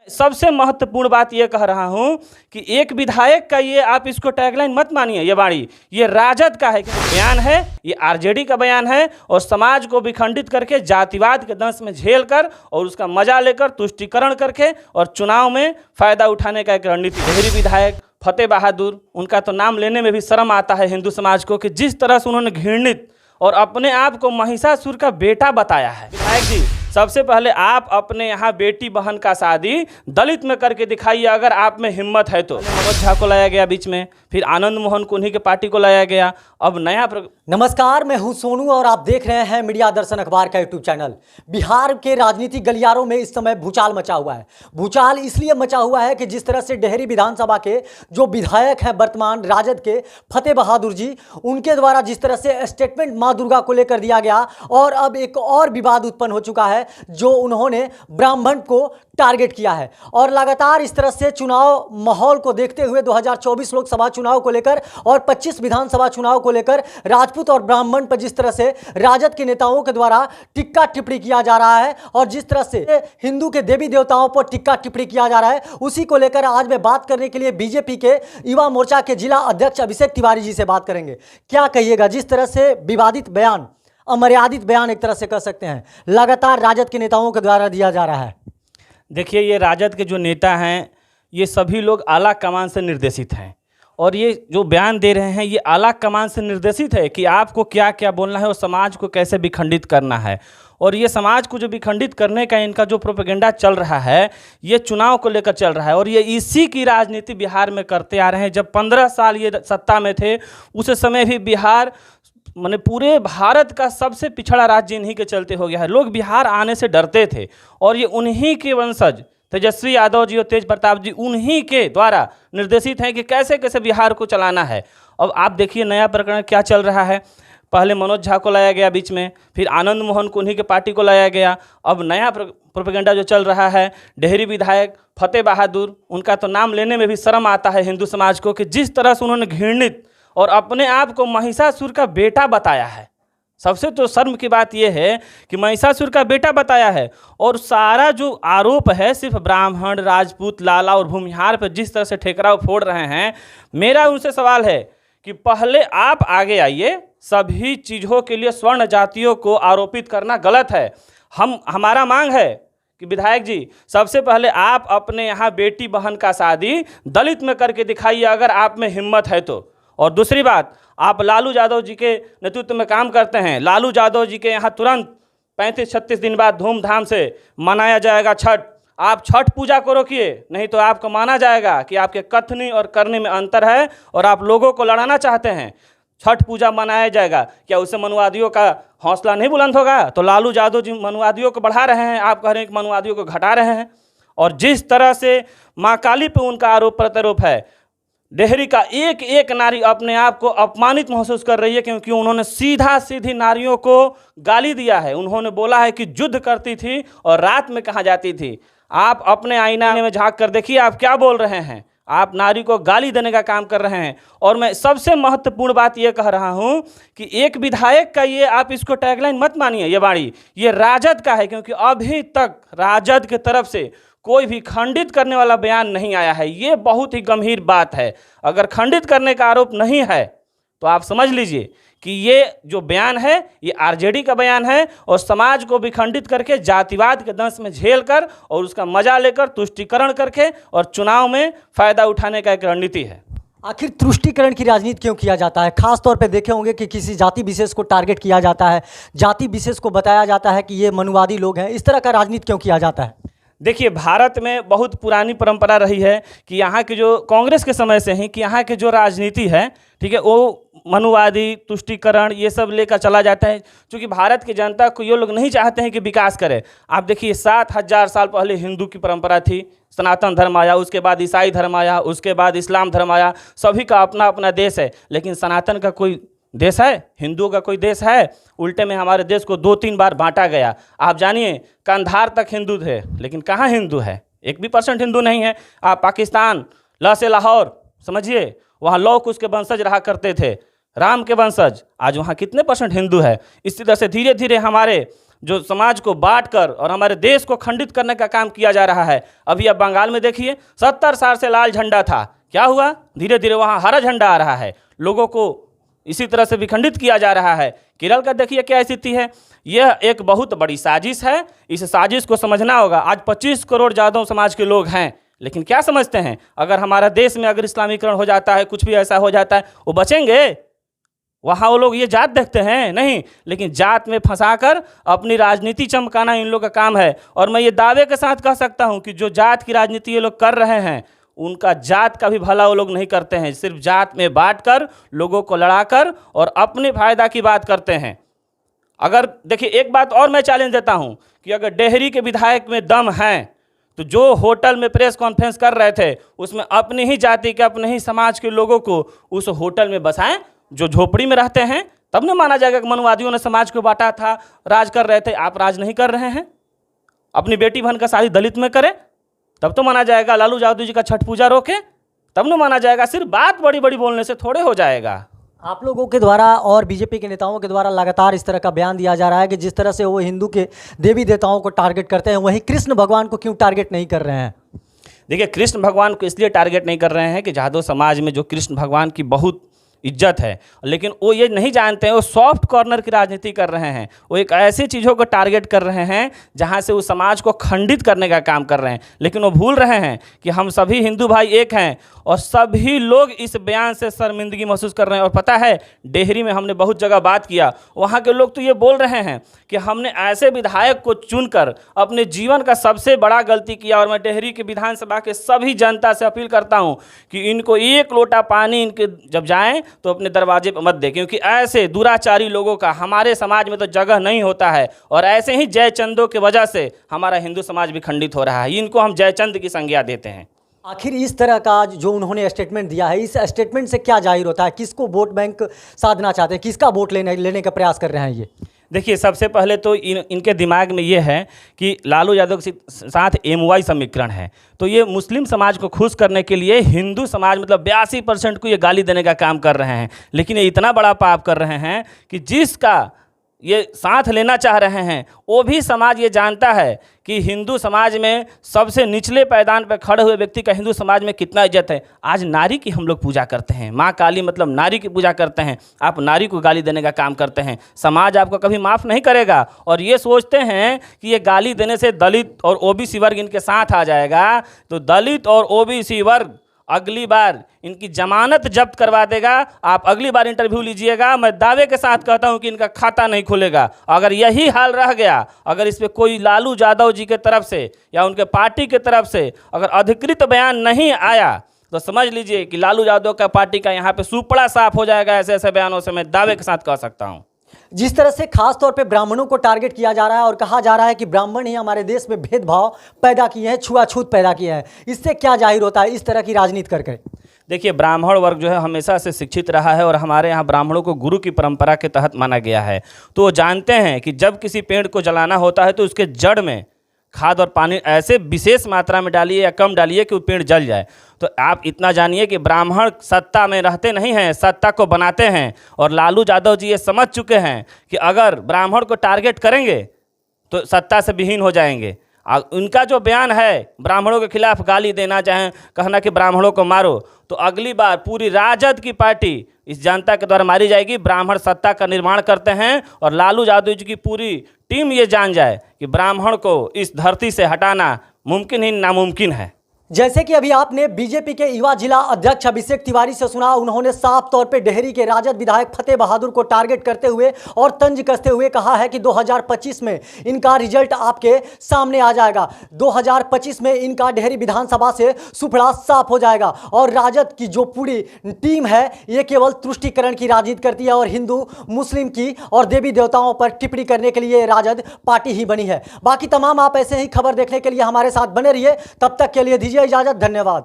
सबसे महत्वपूर्ण बात यह कह रहा हूं कि एक विधायक का ये आप इसको टैगलाइन मत मानिए, ये वाणी ये राजद का है, बयान है, ये आरजेडी का बयान है और समाज को विखंडित करके जातिवाद के दंश में झेल कर और उसका मजा लेकर तुष्टीकरण करके और चुनाव में फायदा उठाने का एक रणनीति। डेहरी विधायक फतेह बहादुर, उनका तो नाम लेने में भी शर्म आता है हिंदू समाज को कि जिस तरह से उन्होंने घृणित और अपने आप को महिषासुर का बेटा बताया है। विधायक जी, सबसे पहले आप अपने यहाँ बेटी बहन का शादी दलित में करके दिखाइए अगर आप में हिम्मत है तो। मनोज झा को लाया गया बीच में, फिर आनंद मोहन को उन्हीं के पार्टी को लाया गया। अब नया नमस्कार, मैं हूं सोनू और आप देख रहे हैं मीडिया दर्शन अखबार का यूट्यूब चैनल। बिहार के राजनीतिक गलियारों में इस समय भूचाल मचा हुआ है। भूचाल इसलिए मचा हुआ है कि जिस तरह से डेहरी विधानसभा के जो विधायक हैं वर्तमान राजद के फतेह बहादुर जी, उनके द्वारा जिस तरह से स्टेटमेंट मां दुर्गा को लेकर दिया गया और अब एक और विवाद उत्पन्न हो चुका है जो उन्होंने ब्राह्मण को टारगेट किया है। और लगातार इस तरह से चुनाव माहौल को देखते हुए 2024 लोकसभा चुनाव को लेकर और 25 विधानसभा चुनाव को लेकर राजपूत और ब्राह्मण पर जिस तरह से राजद के नेताओं के द्वारा टिक्का टिप्पणी किया जा रहा है और जिस तरह से हिंदू के देवी देवताओं पर टिक्का टिप्पणी किया जा रहा है, उसी को लेकर आज मैं बात करने के लिए बीजेपी के युवा मोर्चा के जिला अध्यक्ष अभिषेक तिवारी जी से बात करेंगे। क्या कहिएगा जिस तरह से विवादित बयान, अमर्यादित बयान एक तरह से कह सकते हैं, लगातार राजद के नेताओं के द्वारा दिया जा रहा है? देखिए, ये राजद के जो नेता हैं ये सभी लोग आला कमान से निर्देशित हैं और ये जो बयान दे रहे हैं ये आला कमान से निर्देशित है कि आपको क्या क्या बोलना है और समाज को कैसे विखंडित करना है। और ये समाज को जो विखंडित करने का इनका जो प्रोपेगेंडा चल रहा है ये चुनाव को लेकर चल रहा है और ये इसी की राजनीति बिहार में करते आ रहे हैं। जब 15 साल ये सत्ता में थे उस समय भी बिहार माने पूरे भारत का सबसे पिछड़ा राज्य इन्हीं के चलते हो गया है। लोग बिहार आने से डरते थे और ये उन्हीं के वंशज तेजस्वी यादव जी और तेज प्रताप जी उन्हीं के द्वारा निर्देशित हैं कि कैसे कैसे बिहार को चलाना है। अब आप देखिए नया प्रकरण क्या चल रहा है। पहले मनोज झा को लाया गया बीच में, फिर आनंद मोहन को उन्हीं के पार्टी को लाया गया। अब नया प्रोपेगेंडा जो चल रहा है, डेहरी विधायक फतेह बहादुर, उनका तो नाम लेने में भी शर्म आता है हिंदू समाज को कि जिस तरह से उन्होंने घृणित और अपने आप को महिषासुर का बेटा बताया है। सबसे तो शर्म की बात यह है कि महिषासुर का बेटा बताया है और सारा जो आरोप है सिर्फ ब्राह्मण, राजपूत, लाला और भूमिहार पर जिस तरह से ठेकराव फोड़ रहे हैं, मेरा उनसे सवाल है कि पहले आप आगे आइए। सभी चीज़ों के लिए स्वर्ण जातियों को आरोपित करना गलत है। हमारा मांग है कि विधायक जी सबसे पहले आप अपने यहाँ बेटी बहन का शादी दलित में करके दिखाइए अगर आप में हिम्मत है तो। और दूसरी बात, आप लालू यादव जी के नेतृत्व में काम करते हैं। लालू यादव जी के यहाँ तुरंत 35-36 दिन बाद धूमधाम से मनाया जाएगा छठ। आप छठ पूजा को रोकिए, नहीं तो आपको माना जाएगा कि आपके कथनी और करने में अंतर है और आप लोगों को लड़ाना चाहते हैं। छठ पूजा मनाया जाएगा, क्या उससे मनुवादियों का हौसला नहीं बुलंद होगा? तो लालू यादव जी मनुवादियों को बढ़ा रहे हैं, आप कह रहे हैं कि मनुवादियों को घटा रहे हैं। और जिस तरह से माँ काली पर उनका आरोप प्रत्यारोप है, डेहरी का एक एक नारी अपने आप को अपमानित महसूस कर रही है क्योंकि उन्होंने सीधा सीधी नारियों को गाली दिया है। उन्होंने बोला है कि युद्ध करती थी और रात में कहाँ जाती थी। आप अपने आईना में झांक कर देखिए आप क्या बोल रहे हैं। आप नारी को गाली देने का काम कर रहे हैं। और मैं सबसे महत्वपूर्ण बात यह कह रहा हूं कि एक विधायक का ये आप इसको टैगलाइन मत मानिए, ये वाणी ये राजद का है क्योंकि अभी तक राजद की तरफ से कोई भी खंडित करने वाला बयान नहीं आया है। ये बहुत ही गंभीर बात है। अगर खंडित करने का आरोप नहीं है तो आप समझ लीजिए कि ये जो बयान है ये आरजेडी का बयान है और समाज को विखंडित करके जातिवाद के दंश में झेल कर और उसका मजा लेकर तुष्टीकरण करके और चुनाव में फायदा उठाने का एक रणनीति है। आखिर तुष्टीकरण की राजनीति क्यों किया जाता है? खास तौर पे देखे होंगे कि किसी जाति विशेष को टारगेट किया जाता है, जाति विशेष को बताया जाता है कि ये मनुवादी लोग हैं। इस तरह का राजनीति क्यों किया जाता है? देखिए, भारत में बहुत पुरानी परंपरा रही है कि यहाँ के जो कांग्रेस के समय से ही कि यहाँ के जो राजनीति है, ठीक है, वो मनुवादी, तुष्टीकरण ये सब लेकर चला जाता है क्योंकि भारत की जनता को ये लोग नहीं चाहते हैं कि विकास करे। आप देखिए 7000 साल पहले हिंदू की परंपरा थी, सनातन धर्म आया, उसके बाद ईसाई धर्म आया, उसके बाद इस्लाम धर्म आया। सभी का अपना अपना देश है, लेकिन सनातन का कोई देश है? हिंदुओं का कोई देश है? उल्टे में हमारे देश को 2-3 बार बांटा गया। आप जानिए कंधार तक हिंदू थे, लेकिन कहाँ हिंदू है? 1% हिंदू नहीं है। आप पाकिस्तान ला से लाहौर समझिए, वहाँ लौ कुश के वंशज रहा करते थे, राम के वंशज। आज वहाँ कितने % हिंदू है? इसी तरह से धीरे धीरे हमारे जो समाज को बांट कर और हमारे देश को खंडित करने का काम किया जा रहा है। अभी आप बंगाल में देखिए, 70 साल से लाल झंडा था, क्या हुआ? धीरे धीरे वहाँ हरा झंडा आ रहा है, लोगों को इसी तरह से विखंडित किया जा रहा है। केरल का देखिए क्या स्थिति है। यह एक बहुत बड़ी साजिश है, इस साजिश को समझना होगा। आज 25 करोड़ यादव समाज के लोग हैं, लेकिन क्या समझते हैं, अगर हमारा देश में अगर इस्लामीकरण हो जाता है, कुछ भी ऐसा हो जाता है, वो बचेंगे? वहाँ वो लोग ये जात देखते हैं? नहीं, लेकिन जात में फंसाकर अपनी राजनीति चमकाना इन लोग का काम है। और मैं ये दावे के साथ कह सकता हूँ कि जो जात की राजनीति ये लोग कर रहे हैं, उनका जात का भी भला वो लोग नहीं करते हैं, सिर्फ जात में बांटकर लोगों को लड़ाकर और अपने फायदा की बात करते हैं। अगर देखिए, एक बात और मैं चैलेंज देता हूं कि अगर डेहरी के विधायक में दम है तो जो होटल में प्रेस कॉन्फ्रेंस कर रहे थे उसमें अपनी ही जाति के, अपने ही समाज के लोगों को उस होटल में बसाएं जो झोपड़ी में रहते हैं, तब न माना जाएगा कि मनुवादियों ने समाज को बांटा था, राज कर रहे थे। आप राज नहीं कर रहे हैं, अपनी बेटी बहन का शादी दलित में करें तब तो माना जाएगा। लालू यादव जी का छठ पूजा रोके तब न माना जाएगा। सिर्फ बात बड़ी बड़ी बोलने से थोड़े हो जाएगा। आप लोगों के द्वारा और बीजेपी के नेताओं के द्वारा लगातार इस तरह का बयान दिया जा रहा है कि जिस तरह से वो हिंदू के देवी देवताओं को टारगेट करते हैं, वहीं कृष्ण भगवान को क्यों टारगेट नहीं कर रहे हैं? देखिए, कृष्ण भगवान को इसलिए टारगेट नहीं कर रहे हैं कि यादव समाज में जो कृष्ण भगवान की बहुत इज्जत है, लेकिन वो ये नहीं जानते हैं, वो सॉफ्ट कॉर्नर की राजनीति कर रहे हैं। वो एक ऐसी चीज़ों को टारगेट कर रहे हैं जहां से वो समाज को खंडित करने का काम कर रहे हैं। लेकिन वो भूल रहे हैं कि हम सभी हिंदू भाई एक हैं और सभी लोग इस बयान से शर्मिंदगी महसूस कर रहे हैं। और पता है, डेहरी में हमने बहुत जगह बात किया, वहाँ के लोग तो ये बोल रहे हैं कि हमने ऐसे विधायक को चुनकर अपने जीवन का सबसे बड़ा गलती किया। और मैं डेहरी के विधानसभा के सभी जनता से अपील करता हूँ कि इनको एक लोटा पानी इनके जब जाएँ तो अपने दरवाजे पर मत दें, क्योंकि ऐसे दुराचारी लोगों का हमारे समाज में तो जगह नहीं होता है। और ऐसे ही जयचंदों की वजह से हमारा हिंदू समाज भी खंडित हो रहा है। इनको हम जयचंद की संज्ञा देते हैं। आखिर इस तरह का जो उन्होंने स्टेटमेंट दिया है, इस स्टेटमेंट से क्या जाहिर होता है? किसको वोट बैंक साधना चाहते हैं, किसका वोट लेने का प्रयास कर रहे हैं ये? देखिए, सबसे पहले तो इनके दिमाग में ये है कि लालू यादव के साथ MY समीकरण है, तो ये मुस्लिम समाज को खुश करने के लिए हिंदू समाज मतलब 82% को ये गाली देने का काम कर रहे हैं। लेकिन ये इतना बड़ा पाप कर रहे हैं कि जिसका ये साथ लेना चाह रहे हैं वो भी समाज ये जानता है कि हिंदू समाज में सबसे निचले पायदान पर खड़े हुए व्यक्ति का हिंदू समाज में कितना इज्जत है। आज नारी की हम लोग पूजा करते हैं, माँ काली मतलब नारी की पूजा करते हैं, आप नारी को गाली देने का काम करते हैं। समाज आपको कभी माफ़ नहीं करेगा। और ये सोचते हैं कि ये गाली देने से दलित और OBC वर्ग इनके साथ आ जाएगा, तो दलित और OBC वर्ग अगली बार इनकी जमानत जब्त करवा देगा। आप अगली बार इंटरव्यू लीजिएगा, मैं दावे के साथ कहता हूं कि इनका खाता नहीं खुलेगा। अगर यही हाल रह गया, अगर इस पे कोई लालू यादव जी के तरफ से या उनके पार्टी के तरफ से अगर अधिकृत बयान नहीं आया तो समझ लीजिए कि लालू यादव का पार्टी का यहाँ पे सुपड़ा साफ हो जाएगा। ऐसे ऐसे बयानों से मैं दावे के साथ कह सकता हूँ। जिस तरह से खास तौर पे ब्राह्मणों को टारगेट किया जा रहा है और कहा जा रहा है कि ब्राह्मण ही हमारे देश में भेदभाव पैदा किए हैं, छुआछूत पैदा किए हैं, इससे क्या जाहिर होता है इस तरह की राजनीति करके? देखिए, ब्राह्मण वर्ग जो है हमेशा से शिक्षित रहा है और हमारे यहाँ ब्राह्मणों को गुरु की परंपरा के तहत माना गया है। तो वो जानते हैं कि जब किसी पेड़ को जलाना होता है तो उसके जड़ में खाद और पानी ऐसे विशेष मात्रा में डालिए या कम डालिए कि वो पेड़ जल जाए। तो आप इतना जानिए कि ब्राह्मण सत्ता में रहते नहीं हैं, सत्ता को बनाते हैं। और लालू यादव जी ये समझ चुके हैं कि अगर ब्राह्मण को टारगेट करेंगे तो सत्ता से विहीन हो जाएंगे। उनका जो बयान है ब्राह्मणों के खिलाफ गाली देना, चाहे कहना कि ब्राह्मणों को मारो, तो अगली बार पूरी राजद की पार्टी इस जनता के द्वारा मारी जाएगी। ब्राह्मण सत्ता का निर्माण करते हैं और लालू यादव जी की पूरी टीम ये जान जाए कि ब्राह्मण को इस धरती से हटाना मुमकिन ही नामुमकिन है। जैसे कि अभी आपने बीजेपी के युवा जिला अध्यक्ष अभिषेक तिवारी से सुना, उन्होंने साफ तौर पे डेहरी के राजद विधायक फतेह बहादुर को टारगेट करते हुए और तंज कसते हुए कहा है कि 2025 में इनका रिजल्ट आपके सामने आ जाएगा। 2025 में इनका डेहरी विधानसभा से सुफड़ा साफ हो जाएगा। और राजद की जो पूरी टीम है ये केवल तुष्टीकरण की राजनीति करती है और हिंदू मुस्लिम की और देवी देवताओं पर टिप्पणी करने के लिए राजद पार्टी ही बनी है। बाकी तमाम आप ऐसे ही खबर देखने के लिए हमारे साथ बने रहिए। तब तक के लिए दीजिए इजाजत। धन्यवाद।